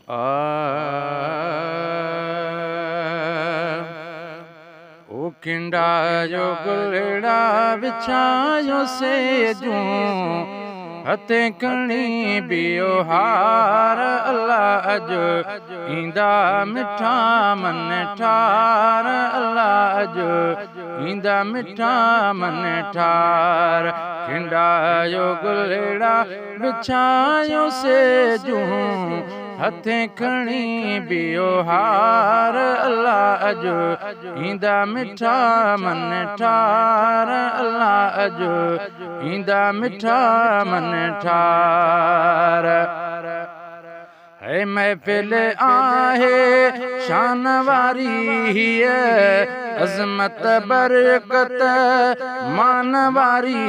ओ kinda जो गुलड़ा बिछायो से जूं हथे खणी बियो हार अल्लाह अजो ईंदा मिठा मन ठार अल्लाह अजो ईंदा मिठा मन ठार किंडा जो गुलड़ा बिछायो से जूं हथे खणी बियो हार अल्लाह अजो ईंदा मिठा मन ठार अल्लाह अजो ईंदा मिठा मन ठार है महफिल आहे शान वारी है अज़मत बरकत मान वारी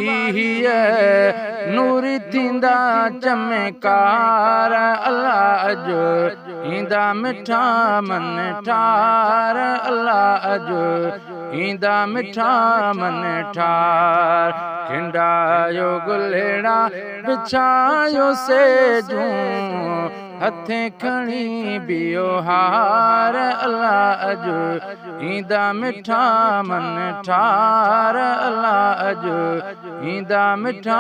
है नूर थींदा चमकार अल्लाह अजो ईंदा मिठा मन ठार अल्लाह अजो ईंदा मिठा मन ठार खिंडा जो गुलड़ा बिछायो से जूं हथे खणी बियो हार अल्लाह अजो ईंदा मिठा मन ठार अल्लाह अजो ईंदा मिठा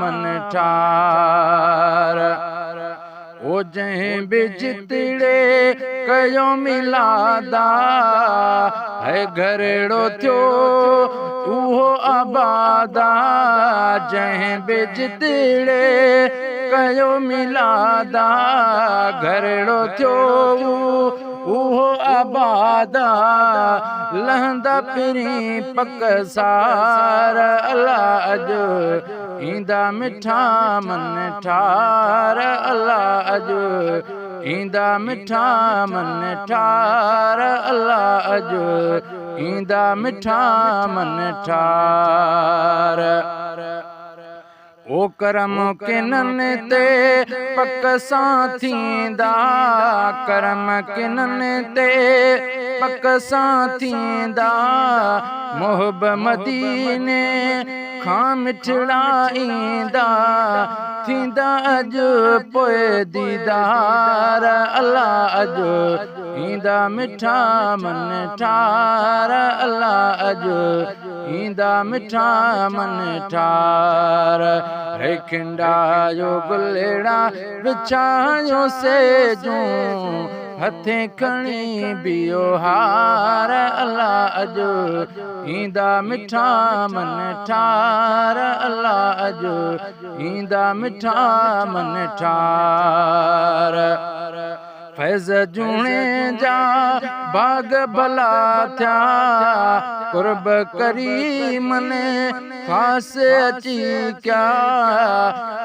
मन ठार ओ जंहिं बि जितड़े कयो मिलादा है घरेड़ो थियो उहो आबादा जंहिं बि जितड़े कयो मिलादा घरेड़ो थियो उहो आबादा लहंदा पिरी पक सार अल्लाह अजो ईंदा मिठा मन ठार अल्लाह अजो ईंदा मिठा मन ठार अल्लाह अजो ईंदा मिठा मन ठार ओ करम किनन ते पक सां थींदा करम किनन ते पक सां थींदा मोहब मदीने खां मिठड़ा ईंदा थींदा अजो पोइ दीदार अल्लाह अजो ईंदा मिठा मन ठार अल्लाह अजो ईंदा मिठा मन ठार है खिंडा जो गुलड़ा बिछायो से जूं हथे खणी बियो हार अल्लाह अजो ईंदा मिठा मन ठार अल्लाह अजो ईंदा मिठा मन ठार फैज़ जूणे जा बाग भला थिया कुर्ब करीम ने ख़ास अची क्या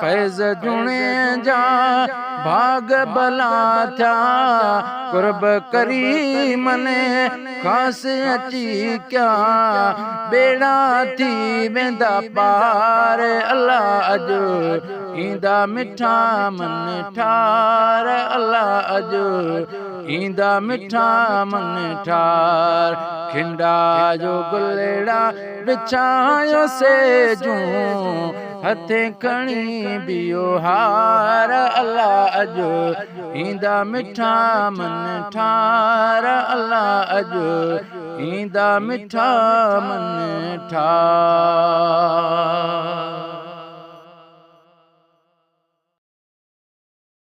फैज़ जूणे जा बाग भला थिया कुर्ब करीम ने ख़ास अची क्या बेड़ा थी वेंदा पार अल्लाह अजो ईंदा मिठा मन ठार अल्लाह अजो ईंदा मिठा मन ठार खिंडा जो गुलड़ा बिछायो से जूं हथे खणी बियो हार अल्लाह अजो ईंदा मिठा मन ठार अल्लाह अजो ईंदा मिठा मन ठार।